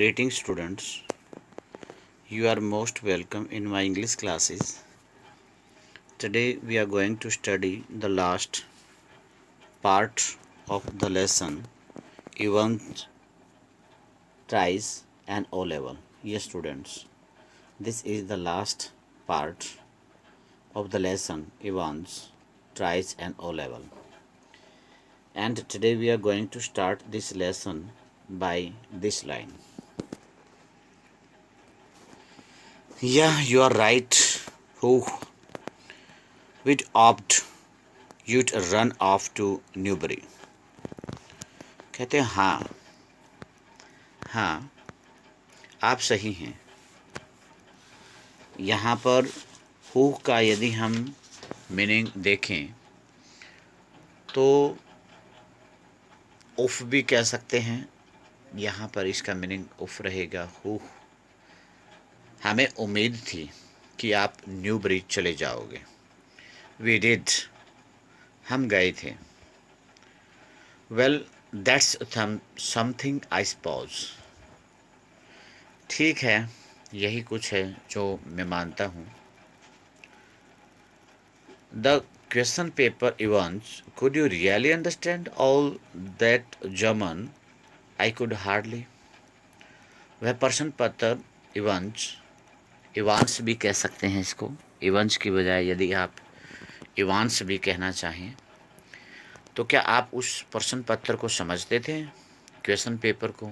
Greetings students, you are most welcome in my English classes. Today we are going to study the last part of the lesson Events, Tries and O level. Yes students, this is the last part of the lesson Events, Tries and O level. And today we are going to start this lesson by this line. Yeah, you are right. Who would opt you'd run off to Newbury? कहते हैं हाँ आप सही हैं। यहाँ पर who का यदि हम मीनिंग देखें तो उफ भी कह सकते हैं। यहाँ पर इसका मीनिंग उफ रहेगा हु। हमें उम्मीद थी कि आप न्यूबरी चले जाओगे। वी डिड, हम गए थे। Well that's something I suppose, ठीक है यही कुछ है जो मैं मानता हूँ। The question paper Evans, could you really understand all that German? I could hardly. वह प्रश्न पत्र इवांस भी कह सकते हैं इसको। इवंस की बजाय यदि आप इवांस भी कहना चाहें तो क्या आप उस प्रश्न पत्र को समझते थे, क्वेश्चन पेपर को?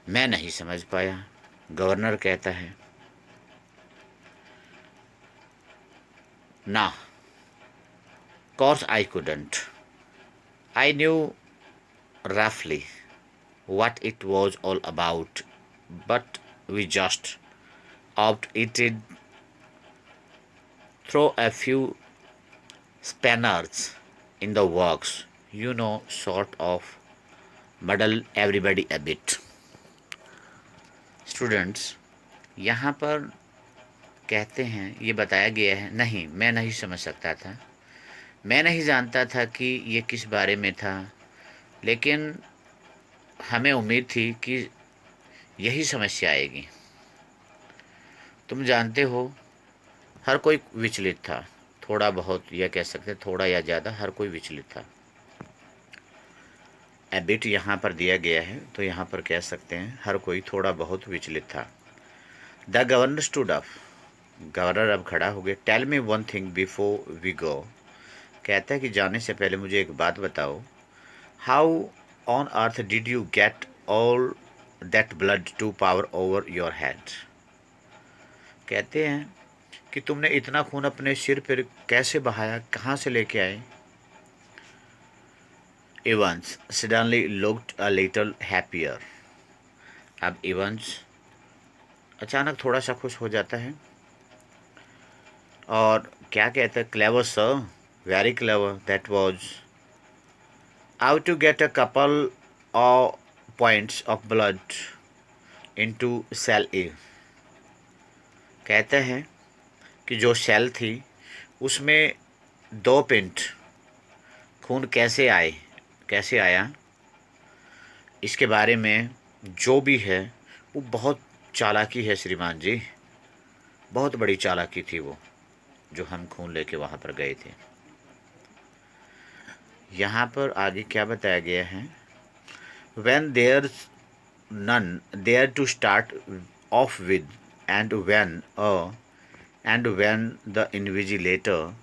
मैं नहीं समझ पाया, गवर्नर कहता है। ना, course I couldn't. I knew roughly what it was all about, but we just opted throw a few spanners in the works, sort of muddle everybody a bit. Students, यहाँ पर कहते हैं, ये बताया गया है, नहीं मैं नहीं समझ सकता था, मैं नहीं जानता था कि ये किस बारे में था, लेकिन हमें उम्मीद थी कि यही समस्या आएगी। तुम जानते हो हर कोई विचलित था, थोड़ा बहुत या कह सकते थोड़ा या ज़्यादा, हर कोई विचलित था। एबिट यहाँ पर दिया गया है तो यहाँ पर कह सकते हैं हर कोई थोड़ा बहुत विचलित था। The governor stood up, governor अब खड़ा हो गया। Tell me one thing before we go, कहता है कि जाने से पहले मुझे एक बात बताओ। How on earth did you get all that blood to power over your head? कहते हैं कि तुमने इतना खून अपने सिर पर कैसे बहाया, कहाँ से लेके आए? Evans suddenly looked a little happier, अब इवंस अचानक थोड़ा सा खुश हो जाता है और क्या कहता है? Clever sir, very clever, that was how to get a couple of points of blood into cell a. कहते हैं कि जो सेल थी उसमें 2 पिंट खून कैसे आया, इसके बारे में जो भी है वो बहुत चालाकी है श्रीमान जी, बहुत बड़ी चालाकी थी वो जो हम खून लेके वहाँ पर गए थे। यहाँ पर आगे क्या बताया गया है? When there's none there to start off with, and when the invigilator,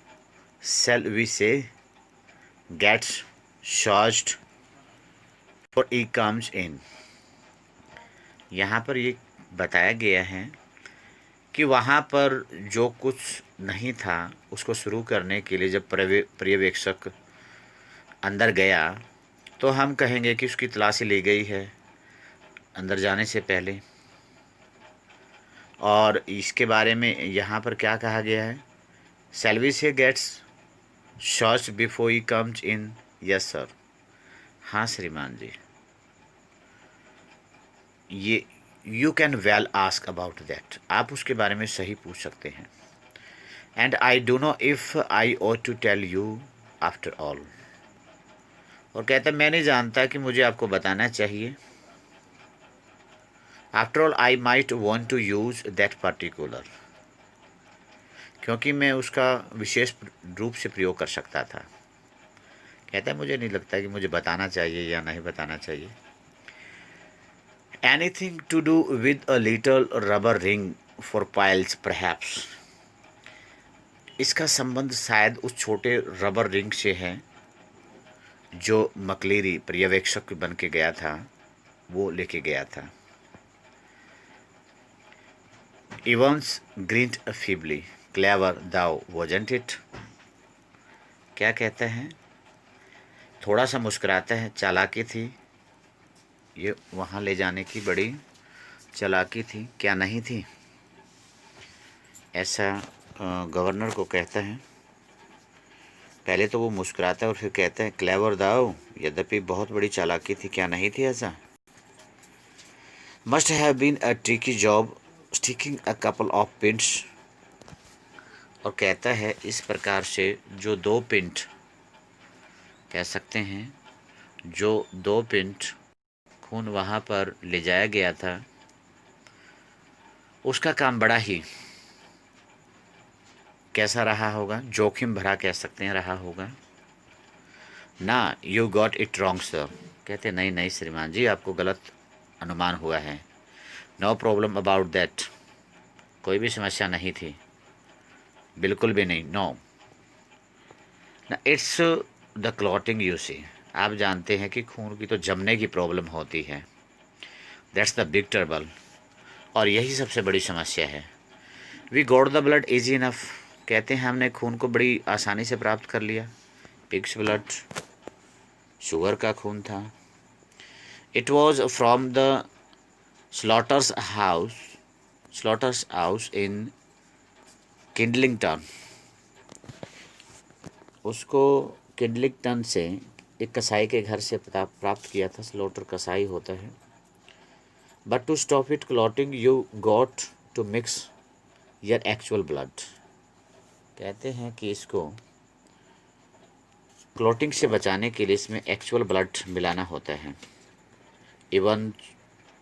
shall we say, gets charged for he comes in। यहाँ पर ये बताया गया है कि वहाँ पर जो कुछ नहीं था उसको शुरू करने के लिए जब पर्यवेक्षक अंदर गया तो हम कहेंगे कि उसकी तलाशी ली गई है अंदर जाने से पहले। और इसके बारे में यहाँ पर क्या कहा गया है? Shall we say gets short before he comes in. Yes sir, हाँ श्रीमान जी, yeah you can well ask about that, आप उसके बारे में सही पूछ सकते हैं। And I do know if I ought to tell you after all, और कहता है मैं नहीं जानता कि मुझे आपको बताना चाहिए। After all I might want to use that particular, क्योंकि मैं उसका विशेष रूप से प्रयोग कर सकता था। कहता है मुझे नहीं लगता कि मुझे बताना चाहिए या नहीं बताना चाहिए। Anything to do with a little rubber ring for piles perhaps, इसका संबंध शायद उस छोटे रबर रिंग से है जो मकलेरी पर्यवेक्षक बन के गया था, वो लेके गया था। Evans grinned feebly, clever though wasn't it, क्या कहते हैं, थोड़ा सा मुस्कुराता है, चालाकी थी, ये वहाँ ले जाने की बड़ी चालाकी थी, क्या नहीं थी, ऐसा गवर्नर को कहता है। पहले तो वो मुस्कुराता है और फिर कहता है क्लेवर दाओ, यद्यपि बहुत बड़ी चालाकी थी, क्या नहीं थी ऐसा। Must have been a tricky job sticking a couple of pints, और कहता है इस प्रकार से जो 2 पिंट कह सकते हैं, जो 2 पिंट खून वहाँ पर ले जाया गया था, उसका काम बड़ा ही कैसा रहा होगा, जोखिम भरा कह सकते हैं रहा होगा ना। You got it wrong sir, कहते नहीं नहीं श्रीमान जी, आपको गलत अनुमान हुआ है। नो प्रॉब्लम अबाउट दैट, कोई भी समस्या नहीं थी, बिल्कुल भी नहीं, नो ना। It's the clotting you see, आप जानते हैं कि खून की तो जमने की प्रॉब्लम होती है, दैट्स द बिग ट्रबल, और यही सबसे बड़ी समस्या है। We got the blood easy enough, कहते हैं हमने खून को बड़ी आसानी से प्राप्त कर लिया। पिग्स ब्लड, शुगर का खून था। It was from the slaughters house in Kindlington, उसको किंडलिंगटन से एक कसाई के घर से प्राप्त किया था, स्लॉटर कसाई होता है। But to stop it clotting you got to mix your actual blood, कहते हैं कि इसको क्लॉटिंग से बचाने के लिए इसमें एक्चुअल ब्लड मिलाना होता है।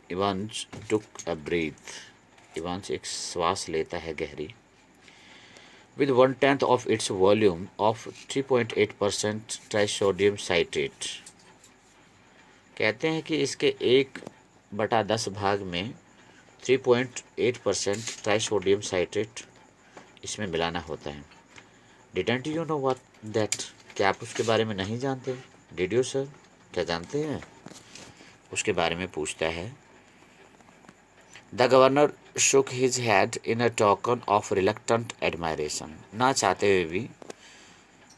इवांस टुक अ ब्रीथ, इवांस एक श्वास लेता है गहरी। With 1/10 of its volume of 3.8% trisodium citrate, कहते हैं कि इसके 1/10 भाग में 3.8% ट्राइसोडियम साइट्रेट इसमें मिलाना होता है। Didn't you know what that, क्या आप उसके बारे में नहीं जानते। डिड यू सर, क्या जानते हैं, उसके बारे में पूछता है। The governor shook his head in a token of reluctant admiration, ना चाहते हुए भी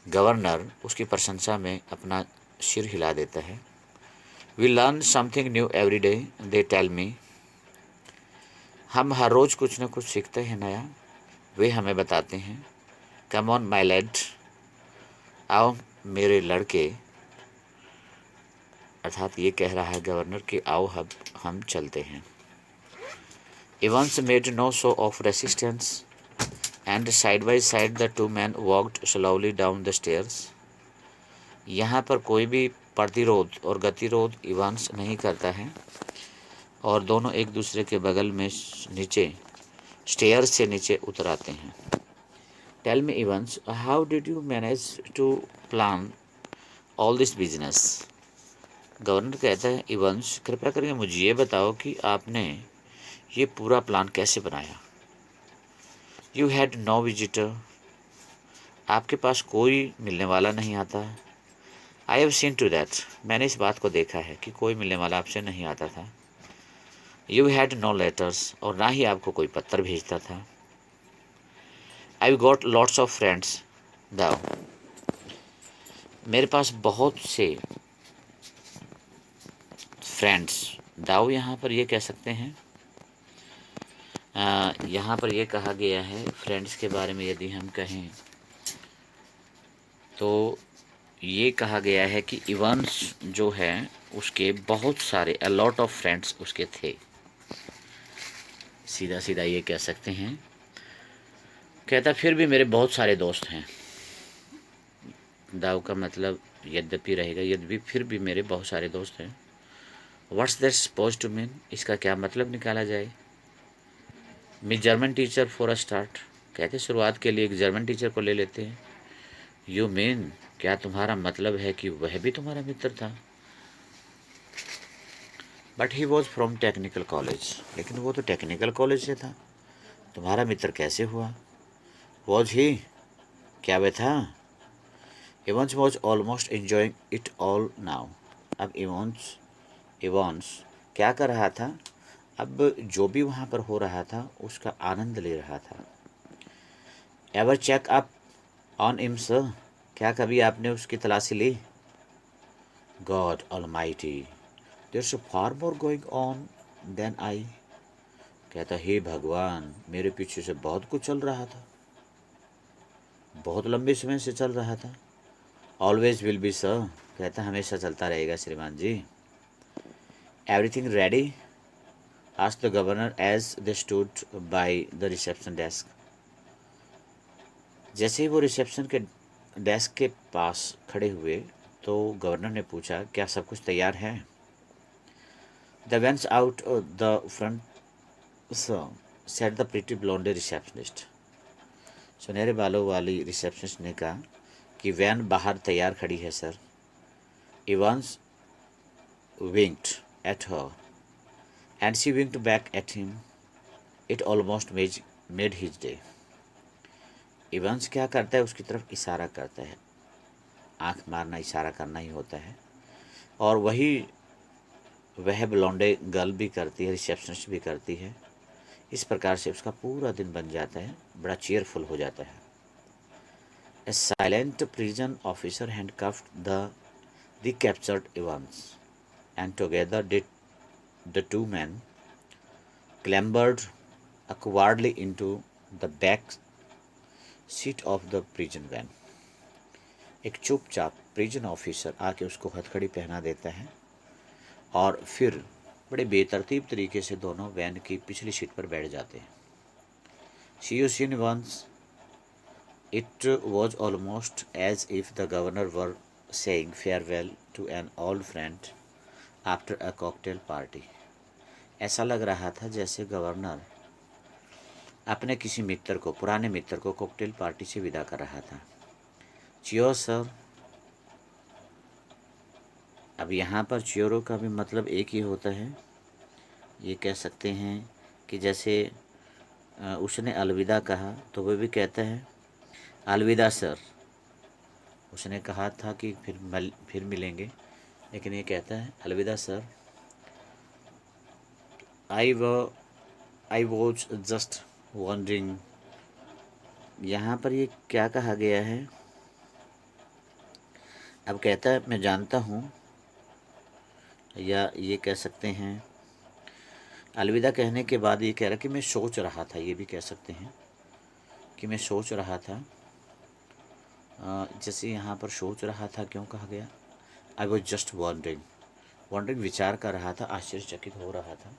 गवर्नर उसकी प्रशंसा में अपना सिर हिला देता है। We learn something new every day, they tell me, हम हर रोज़ कुछ न कुछ सीखते हैं नया, वे हमें बताते हैं। कम ऑन माई लैड, आओ मेरे लड़के, अर्थात ये कह रहा है गवर्नर कि आओ हम चलते हैं। Evans made no show of resistance and side by side the 2 men walked slowly down the stairs, यहाँ पर कोई भी प्रतिरोध और गतिरोध इवांस नहीं करता है, और दोनों एक दूसरे के बगल में नीचे स्टेयर्स से नीचे उतर आते हैं। Tell me Evans, how did you manage to plan all this business, governor कहता है इवांस कृपया करके मुझे ये बताओ कि आपने ये पूरा प्लान कैसे बनाया। यू हैड नो विजिटर, आपके पास कोई मिलने वाला नहीं आता। I have seen to that, मैंने इस बात को देखा है कि कोई मिलने वाला आपसे नहीं आता था। यू हैड नो लेटर्स, और ना ही आपको कोई पत्र भेजता था। I got lots of friends दाओ, मेरे पास बहुत से फ्रेंड्स, दाओ यहाँ पर ये कह सकते हैं, यहाँ पर ये कहा गया है फ्रेंड्स के बारे में यदि हम कहें तो ये कहा गया है कि इवांस जो है उसके बहुत सारे अ लॉट ऑफ फ्रेंड्स उसके थे, सीधा सीधा ये कह सकते हैं। कहता फिर भी मेरे बहुत सारे दोस्त हैं, दाव का मतलब यद्यपि रहेगा, यद्यपि फिर भी मेरे बहुत सारे दोस्त हैं। What's that suppose to mean, इसका क्या मतलब निकाला जाए। Me German teacher for a start, कहते शुरुआत के लिए एक जर्मन टीचर को ले लेते हैं। यू मीन, क्या तुम्हारा मतलब है कि वह भी तुम्हारा मित्र था। But he was from technical college, लेकिन वो तो टेक्निकल कॉलेज से था, तुम्हारा मित्र कैसे हुआ। वॉज ही, क्या वह था। Evans was almost enjoying it all now. अब इवांस क्या कर रहा था, अब जो भी वहाँ पर हो रहा था उसका आनंद ले रहा था। Ever check up on him sir, क्या कभी आपने उसकी तलाशी ली। God Almighty, there far more going on than I, कहता हे भगवान, मेरे पीछे से बहुत कुछ चल रहा था, बहुत लंबे समय से चल रहा था। ऑलवेज विल बी सर, कहता हमेशा चलता रहेगा श्रीमान जी। Everything ready, asked the governor as they stood by the reception desk. जैसे ही वो रिसेप्शन के डेस्क के पास खड़े हुए तो गवर्नर ने पूछा, क्या सब कुछ तैयार है। The van's out the front said the pretty blonde receptionist, सुनहरे बालों वाली रिसेप्शनिस्ट ने कहा कि वैन बाहर तैयार खड़ी है sir. Evans winked at her and she winked back at him, it almost made his day. Evans क्या करता है, उसकी तरफ इशारा करता है, आंख मारना इशारा करना ही होता है, और वही वह ब्लॉन्डे गर्ल भी करती है, रिसेप्शनिस्ट भी करती है। इस प्रकार से उसका पूरा दिन बन जाता है, बड़ा चेयरफुल हो जाता है। A silent prison officer handcuffed the captured Evans and together did the two man clambered awkwardly into the back seat of the prison van. एक चुपचाप प्रिजन ऑफिसर आके उसको हथकड़ी पहना देता है और फिर बड़े बेतरतीब तरीके से दोनों वैन की पिछली सीट पर बैठ जाते हैं। See you seen once, it was almost as if the governor were saying farewell to an old friend after a cocktail party. ऐसा लग रहा था जैसे गवर्नर अपने किसी मित्र को, पुराने मित्र को कॉकटेल पार्टी से विदा कर रहा था। चियो सर, अब यहाँ पर चियोरो का भी मतलब एक ही होता है। ये कह सकते हैं कि जैसे उसने अलविदा कहा तो वह भी कहता है अलविदा सर। उसने कहा था कि फिर मिलेंगे, लेकिन ये कहता है अलविदा sir. I I was just wondering, यहाँ पर ये क्या कहा गया है। अब कहता है मैं जानता हूँ, या ये कह सकते हैं अलविदा कहने के बाद ये कह रहा कि मैं सोच रहा था, ये भी कह सकते हैं कि मैं सोच रहा था। जैसे यहाँ पर सोच रहा था क्यों कहा गया, I was just wondering, wondering विचार कर रहा था, आश्चर्यचकित हो रहा था,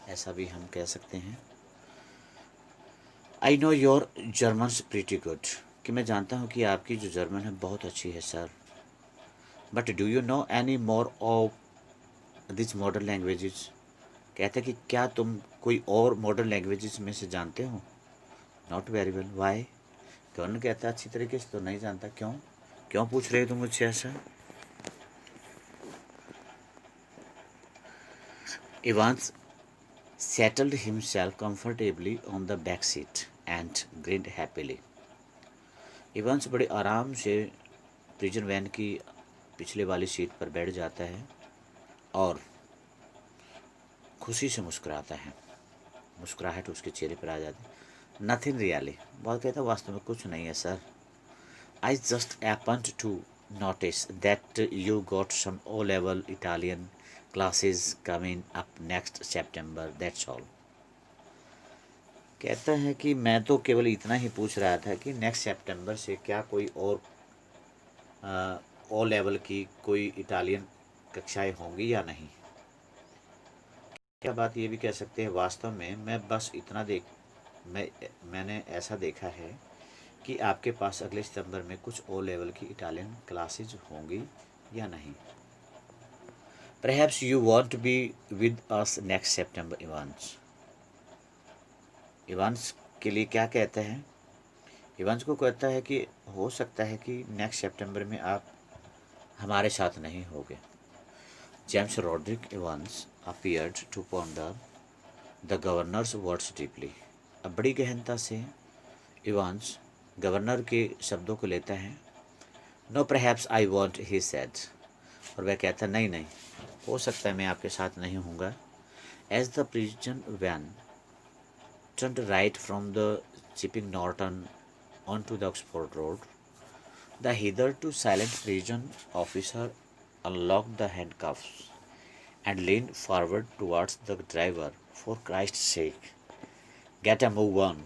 ऐसा भी हम कह सकते हैं। I know your German pretty good, कि मैं जानता हूँ कि आपकी जो जर्मन है बहुत अच्छी है sir. But do you know any more of this modern languages, कहते कि क्या तुम कोई और मॉडर्न लैंग्वेजेस में से जानते हो। Not very well, why, governor कहता अच्छी तरीके से तो नहीं जानता, क्यों क्यों पूछ रहे हो तुम मुझसे ऐसा। Evans settled himself comfortably on the back seat and grinned happily. Evans बड़े आराम से प्रिजन वैन की पिछले वाली सीट पर बैठ जाता है और खुशी से मुस्कुराता है, मुस्कुराहट उसके चेहरे पर आ जाती है। नथिंग रियली, बहुत कहता वास्तव में कुछ नहीं है sir. I just happened to notice that you got some O-level Italian classes coming up next September, that's all. कहता है कि मैं तो केवल इतना ही पूछ रहा था कि नेक्स्ट सितंबर से क्या कोई और ओ लेवल की कोई इटालियन कक्षाएं होंगी या नहीं। क्या बात ये भी कह सकते हैं, वास्तव में मैं बस इतना मैंने ऐसा देखा है कि आपके पास अगले सितंबर में कुछ ओ लेवल की इटालियन क्लासेज होंगी या नहीं। Perhaps you want to be with us next September, Evans. Evans के लिए क्या कहते हैं? इवांस को कहता है कि हो सकता है कि नेक्स्ट सितंबर में आप हमारे साथ नहीं होगे। James Roderick Evans appeared to ponder the governor's words deeply. अब बड़ी गहनता से इवांस गवर्नर के शब्दों को लेता है। No perhaps I won't, he said. और वह कहता नहीं नहीं, हो सकता है मैं आपके साथ नहीं होऊंगा। As the prison van turned right from the Chipping Norton onto the Oxford Road, the hitherto silent prison officer unlocked the handcuffs and leaned forward towards the driver. For Christ's sake, get a move on.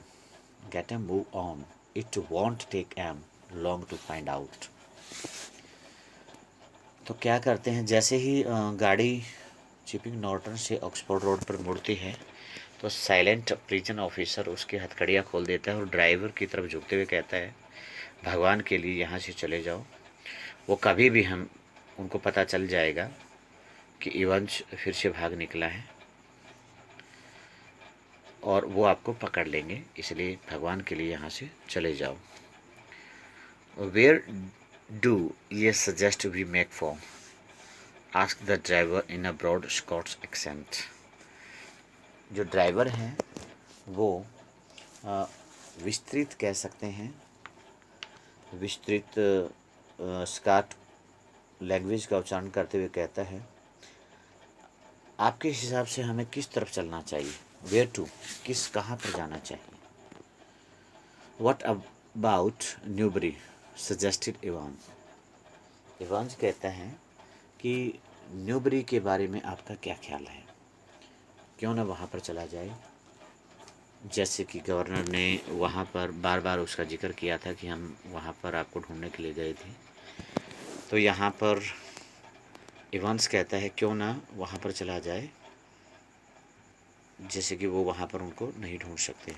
Get a move on. It won't take am long to find out. तो क्या करते हैं, जैसे ही गाड़ी chipping Norton से Oxford road पर मुड़ती है तो साइलेंट प्रिजन ऑफिसर उसकी हथकड़ियाँ खोल देता है और ड्राइवर की तरफ झुकते हुए कहता है, भगवान के लिए यहाँ से चले जाओ। वो कभी भी हम उनको पता चल जाएगा कि इवंश फिर से भाग निकला है और वो आपको पकड़ लेंगे, इसलिए भगवान के लिए यहाँ से चले जाओ। Where do ye suggest we make for, ask the driver in a broad Scots accent. जो ड्राइवर हैं वो विस्तृत कह सकते हैं, विस्तृत स्कॉट लैंग्वेज का उच्चारण करते हुए कहता है, आपके हिसाब से हमें किस तरफ चलना चाहिए? वेयर टू, किस कहाँ पर जाना चाहिए? What about Newbury, suggested Evans. Evans कहता है कि न्यूबरी के बारे में आपका क्या ख्याल है, क्यों ना वहाँ पर चला जाए। जैसे कि गवर्नर ने वहाँ पर बार बार उसका जिक्र किया था कि हम वहाँ पर आपको ढूंढने के लिए गए थे, तो यहाँ पर इवांस कहता है क्यों ना वहाँ पर चला जाए, जैसे कि वो वहाँ पर उनको नहीं ढूंढ सकते।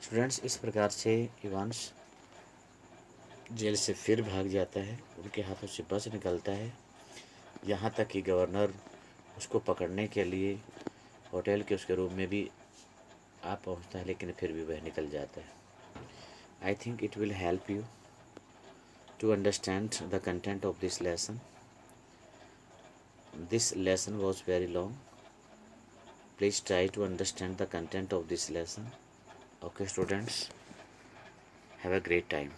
स्टूडेंट्स, इस प्रकार से इवांस जेल से फिर भाग जाता है, उनके हाथों से बस निकलता है, यहाँ तक कि गवर्नर उसको पकड़ने के लिए होटल के उसके रूम में भी आ पहुँचता है, लेकिन फिर भी वह निकल जाता है। I think it will help you to understand the content of this lesson. This lesson was very long. Please try to understand the content of this lesson. Okay, students, have a great time.